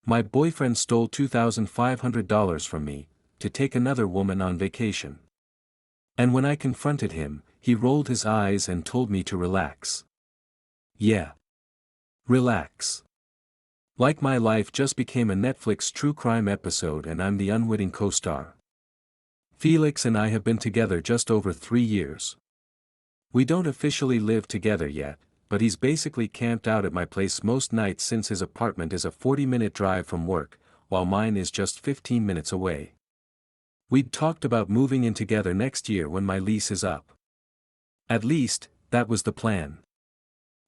My boyfriend stole $2,500 from me, to take another woman on vacation. And when I confronted him, he rolled his eyes and told me to relax. Yeah. Relax. Like my life just became a Netflix true crime episode and I'm the unwitting co-star. Felix and I have been together just over 3 years. We don't officially live together yet, but he's basically camped out at my place most nights since his apartment is a 40-minute drive from work, while mine is just 15 minutes away. We'd talked about moving in together next year when my lease is up. At least, that was the plan.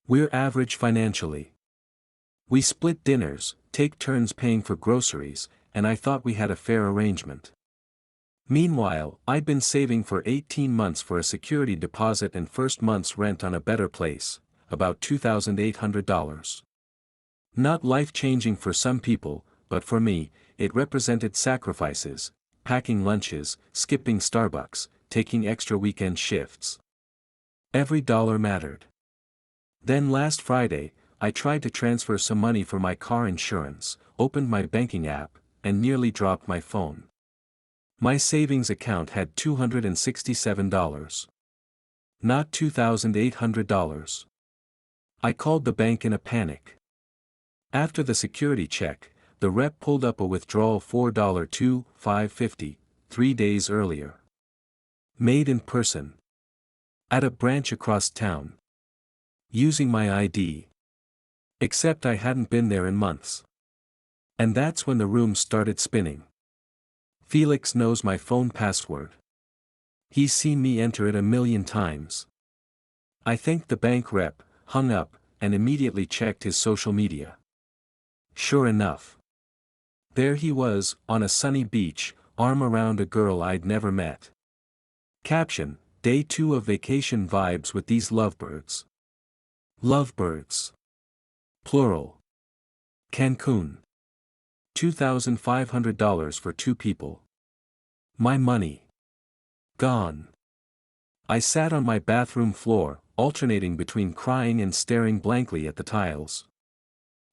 We're average financially. We split dinners, take turns paying for groceries, and I thought we had a fair arrangement. Meanwhile, I'd been saving for 18 months for a security deposit and first month's rent on a better place, about $2,800. Not life-changing for some people, but for me, it represented sacrifices, packing lunches, skipping Starbucks, taking extra weekend shifts. Every dollar mattered. Then last Friday, I tried to transfer some money for my car insurance, opened my banking app, and nearly dropped my phone. My savings account had $267. Not $2,800. I called the bank in a panic. After the security check, the rep pulled up a withdrawal $4,250, 3 days earlier. Made in person. At a branch across town. Using my ID. Except I hadn't been there in months. And that's when the room started spinning. Felix knows my phone password. He's seen me enter it 1,000,000 times. I thanked the bank rep, hung up, and immediately checked his social media. Sure enough. There he was, on a sunny beach, arm around a girl I'd never met. Caption: Day 2 of vacation vibes with these lovebirds. Lovebirds. Plural. Cancun. $2,500 for 2 people. My money. Gone. I sat on my bathroom floor, alternating between crying and staring blankly at the tiles.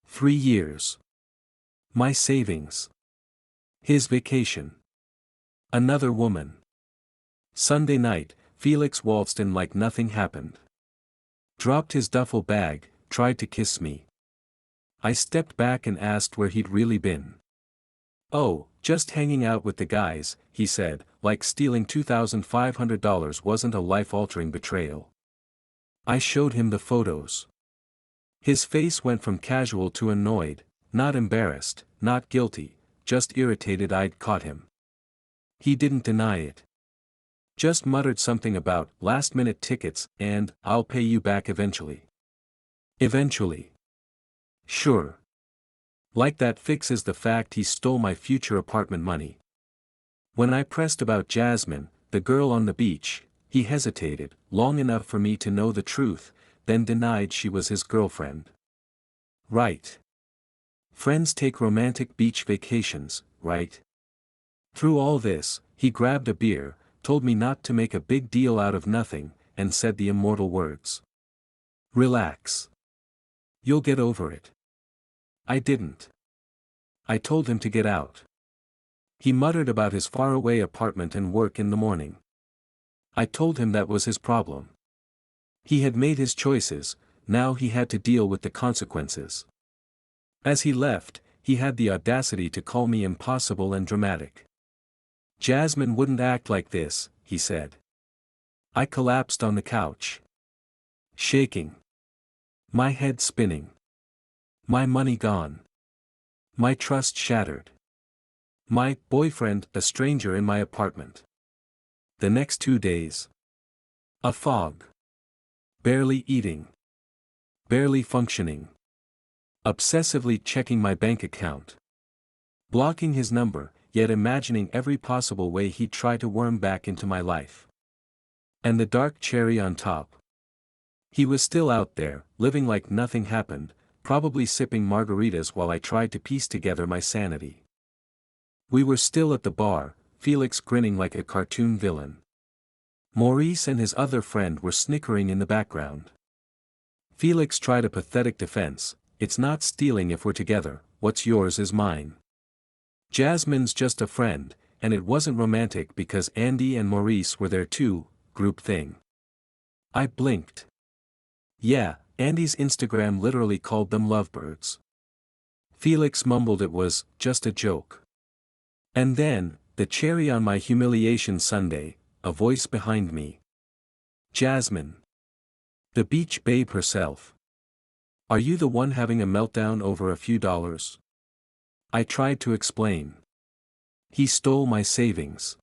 3 years. My savings. His vacation. Another woman. Sunday night, Felix waltzed in like nothing happened. Dropped his duffel bag, tried to kiss me. I stepped back and asked where he'd really been. Oh, just hanging out with the guys, he said, like stealing $2,500 wasn't a life-altering betrayal. I showed him the photos. His face went from casual to annoyed, not embarrassed, not guilty, just irritated I'd caught him. He didn't deny it. Just muttered something about last-minute tickets and I'll pay you back eventually. Eventually. Sure. Like that fixes the fact he stole my future apartment money. When I pressed about Jasmine, the girl on the beach, he hesitated, long enough for me to know the truth, then denied she was his girlfriend. Right. Friends take romantic beach vacations, right? Through all this, he grabbed a beer, told me not to make a big deal out of nothing, and said the immortal words. Relax. You'll get over it. I didn't. I told him to get out. He muttered about his faraway apartment and work in the morning. I told him that was his problem. He had made his choices, now he had to deal with the consequences. As he left, he had the audacity to call me impossible and dramatic. Jasmine wouldn't act like this, he said. I collapsed on the couch. Shaking. My head spinning. My money gone. My trust shattered. My boyfriend, a stranger in my apartment. The next 2 days. A fog. Barely eating. Barely functioning. Obsessively checking my bank account. Blocking his number, yet imagining every possible way he'd try to worm back into my life. And the dark cherry on top. He was still out there, living like nothing happened, probably sipping margaritas while I tried to piece together my sanity. We were still at the bar, Felix grinning like a cartoon villain. Maurice and his other friend were snickering in the background. Felix tried a pathetic defense, it's not stealing if we're together, what's yours is mine. Jasmine's just a friend, and it wasn't romantic because Andy and Maurice were there too, group thing. I blinked. Yeah, Andy's Instagram literally called them lovebirds. Felix mumbled it was just a joke. And then, the cherry on my humiliation sundae, a voice behind me. Jasmine. The beach babe herself. Are you the one having a meltdown over a few dollars? I tried to explain. He stole my savings.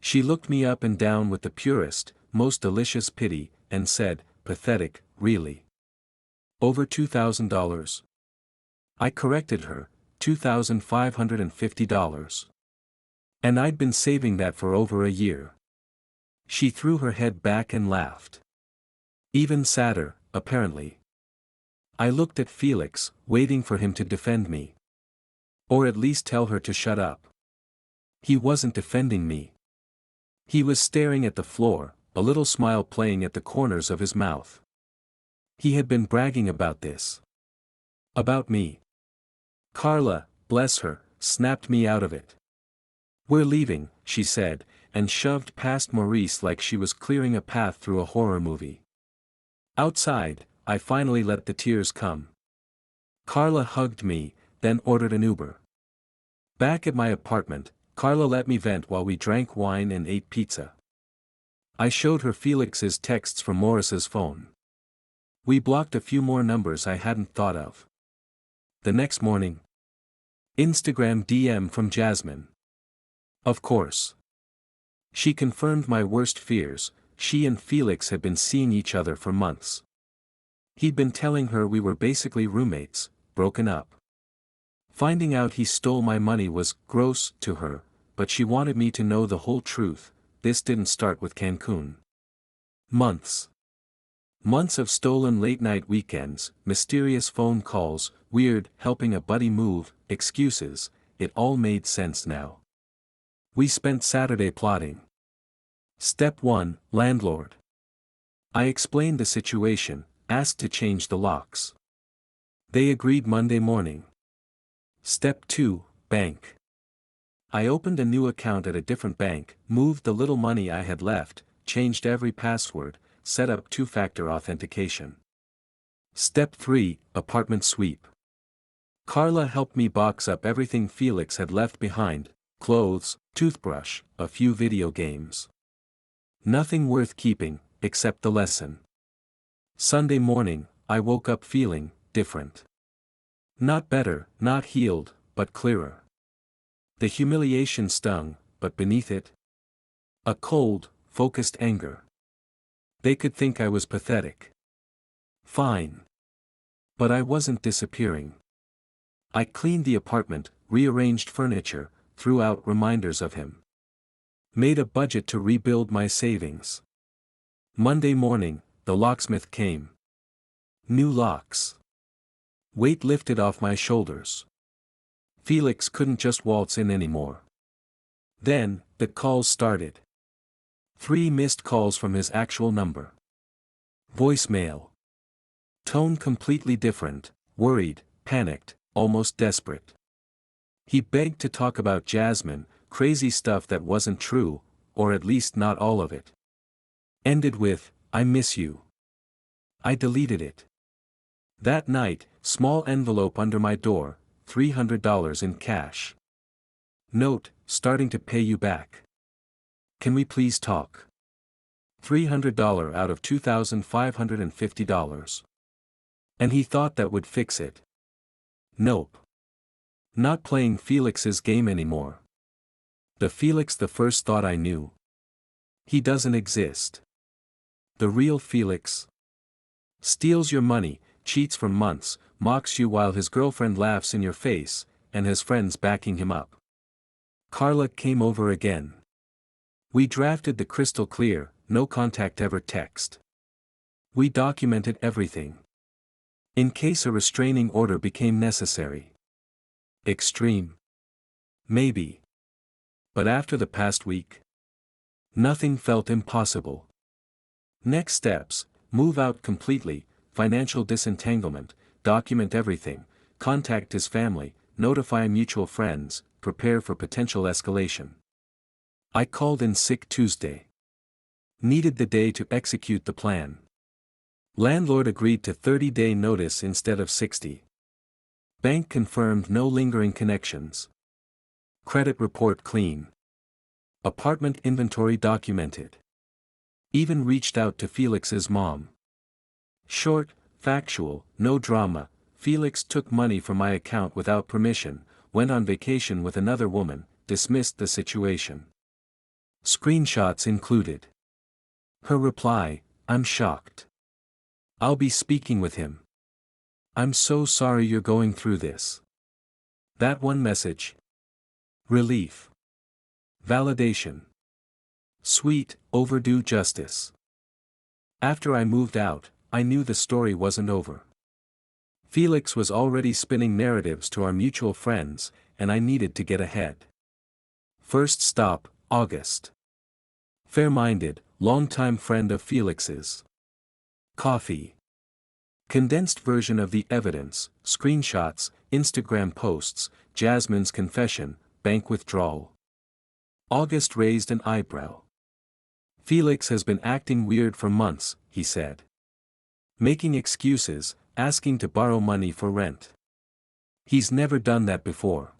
She looked me up and down with the purest, most delicious pity, and said, pathetic, really. Over $2,000. I corrected her, $2,550. And I'd been saving that for over a year. She threw her head back and laughed. Even sadder, apparently. I looked at Felix, waiting for him to defend me. Or at least tell her to shut up. He wasn't defending me. He was staring at the floor, a little smile playing at the corners of his mouth. He had been bragging about this. About me. Carla, bless her, snapped me out of it. We're leaving, she said, and shoved past Maurice like she was clearing a path through a horror movie. Outside, I finally let the tears come. Carla hugged me, then ordered an Uber. Back at my apartment, Carla let me vent while we drank wine and ate pizza. I showed her Felix's texts from Morris's phone. We blocked a few more numbers I hadn't thought of. The next morning. Instagram DM from Jasmine. Of course. She confirmed my worst fears. She and Felix had been seeing each other for months. He'd been telling her we were basically roommates, broken up. Finding out he stole my money was gross to her, but she wanted me to know the whole truth. This didn't start with Cancun. Months. Months of stolen late-night weekends, mysterious phone calls, weird helping a buddy move, excuses, it all made sense now. We spent Saturday plotting. Step 1, landlord. I explained the situation, asked to change the locks. They agreed Monday morning. Step 2, bank. I opened a new account at a different bank, moved the little money I had left, changed every password, set up two-factor authentication. Step 3, apartment sweep. Carla helped me box up everything Felix had left behind, clothes, toothbrush, a few video games. Nothing worth keeping, except the lesson. Sunday morning, I woke up feeling different. Not better, not healed, but clearer. The humiliation stung, but beneath it, a cold, focused anger. They could think I was pathetic. Fine. But I wasn't disappearing. I cleaned the apartment, rearranged furniture, threw out reminders of him. Made a budget to rebuild my savings. Monday morning, the locksmith came. New locks. Weight lifted off my shoulders. Felix couldn't just waltz in anymore. Then, the calls started. 3 missed calls from his actual number. Voicemail. Tone completely different, worried, panicked, almost desperate. He begged to talk about Jasmine, crazy stuff that wasn't true, or at least not all of it. Ended with, I miss you. I deleted it. That night, small envelope under my door, $300 in cash. Note, starting to pay you back. Can we please talk? $300 out of $2,550. And he thought that would fix it. Nope. Not playing Felix's game anymore. The Felix the first thought I knew. He doesn't exist. The real Felix. Steals your money, cheats for months, mocks you while his girlfriend laughs in your face, and his friends backing him up. Carla came over again. We drafted the crystal clear, no contact ever text. We documented everything. In case a restraining order became necessary. Extreme. Maybe. But after the past week, nothing felt impossible. Next steps, move out completely, financial disentanglement, document everything, contact his family, notify mutual friends, prepare for potential escalation. I called in sick Tuesday. Needed the day to execute the plan. Landlord agreed to 30-day notice instead of 60. Bank confirmed no lingering connections. Credit report clean. Apartment inventory documented. Even reached out to Felix's mom. Short, factual, no drama. Felix took money from my account without permission, went on vacation with another woman, dismissed the situation. Screenshots included. Her reply, I'm shocked. I'll be speaking with him. I'm so sorry you're going through this. That one message. Relief. Validation. Sweet, overdue justice. After I moved out, I knew the story wasn't over. Felix was already spinning narratives to our mutual friends, and I needed to get ahead. First stop, August. Fair-minded, longtime friend of Felix's. Coffee. Condensed version of the evidence, screenshots, Instagram posts, Jasmine's confession, bank withdrawal. August raised an eyebrow. Felix has been acting weird for months, he said. Making excuses, asking to borrow money for rent. He's never done that before.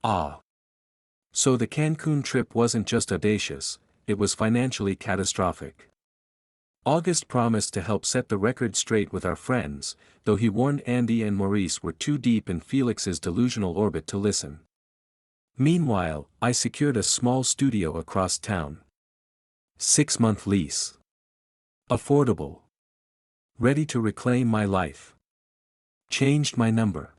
Ah. So the Cancun trip wasn't just audacious, it was financially catastrophic. August promised to help set the record straight with our friends, though he warned Andy and Maurice were too deep in Felix's delusional orbit to listen. Meanwhile, I secured a small studio across town. 6-month lease. Affordable. Ready to reclaim my life. Changed my number.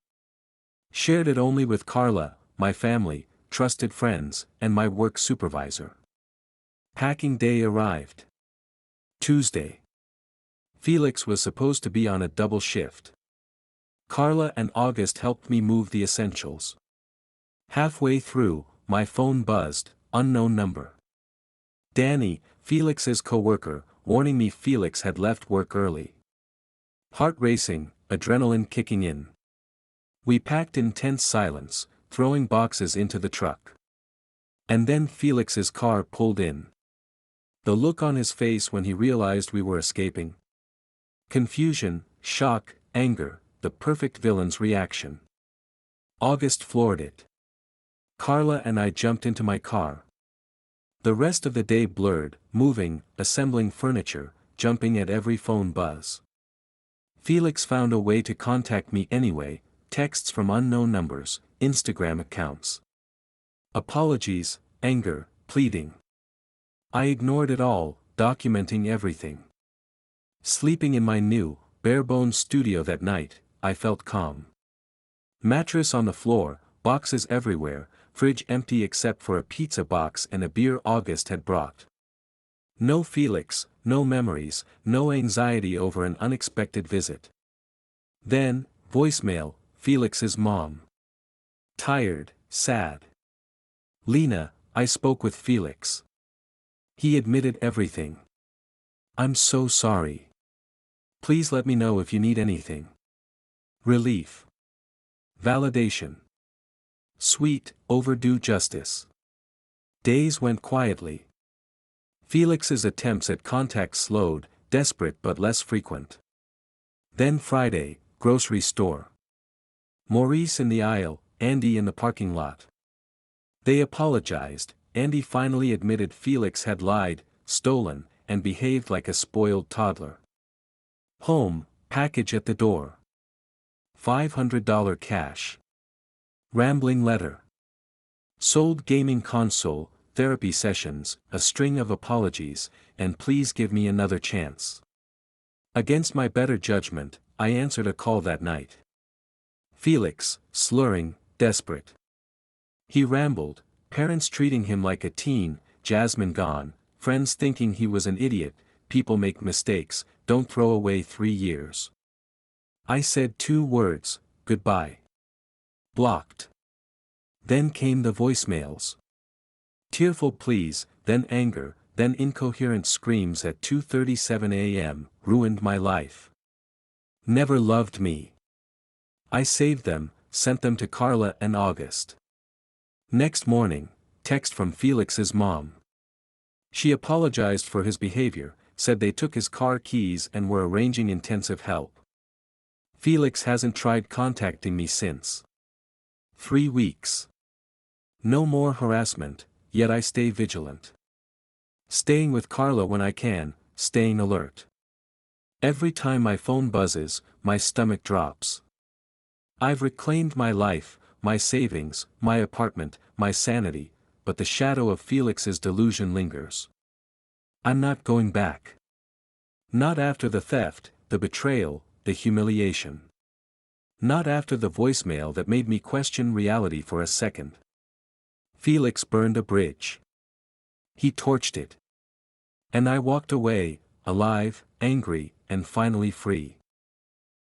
Shared it only with Carla, my family, trusted friends, and my work supervisor. Packing day arrived. Tuesday. Felix was supposed to be on a double shift. Carla and August helped me move the essentials. Halfway through, my phone buzzed, unknown number. Danny, Felix's co-worker, warning me Felix had left work early. Heart racing, adrenaline kicking in. We packed in tense silence, throwing boxes into the truck. And then Felix's car pulled in. The look on his face when he realized we were escaping. Confusion, shock, anger, the perfect villain's reaction. August floored it. Carla and I jumped into my car. The rest of the day blurred, moving, assembling furniture, jumping at every phone buzz. Felix found a way to contact me anyway, texts from unknown numbers, Instagram accounts. Apologies, anger, pleading. I ignored it all, documenting everything. Sleeping in my new, bare-bones studio that night, I felt calm. Mattress on the floor, boxes everywhere, fridge empty except for a pizza box and a beer August had brought. No Felix, no memories, no anxiety over an unexpected visit. Then, voicemail, Felix's mom. Tired, sad. Lena, I spoke with Felix. He admitted everything. I'm so sorry. Please let me know if you need anything. Relief. Validation. Sweet, overdue justice. Days went quietly. Felix's attempts at contact slowed, desperate but less frequent. Then Friday, grocery store. Maurice in the aisle, Andy in the parking lot. They apologized. Andy finally admitted Felix had lied, stolen, and behaved like a spoiled toddler. Home, package at the door. $500 cash. Rambling letter. Sold gaming console, therapy sessions, a string of apologies, and please give me another chance. Against my better judgment, I answered a call that night. Felix, slurring, desperate. He rambled, parents treating him like a teen, Jasmine gone, friends thinking he was an idiot, people make mistakes, don't throw away 3 years. I said 2 words, goodbye. Blocked. Then came the voicemails. Tearful pleas, then anger, then incoherent screams at 2:37 a.m., ruined my life. Never loved me. I saved them, sent them to Carla and August. Next morning, text from Felix's mom. She apologized for his behavior, said they took his car keys and were arranging intensive help. Felix hasn't tried contacting me since. 3 weeks. No more harassment, yet I stay vigilant. Staying with Carla when I can, staying alert. Every time my phone buzzes, my stomach drops. I've reclaimed my life, my savings, my apartment, my sanity, but the shadow of Felix's delusion lingers. I'm not going back. Not after the theft, the betrayal, the humiliation. Not after the voicemail that made me question reality for a second. Felix burned a bridge. He torched it. And I walked away, alive, angry, and finally free.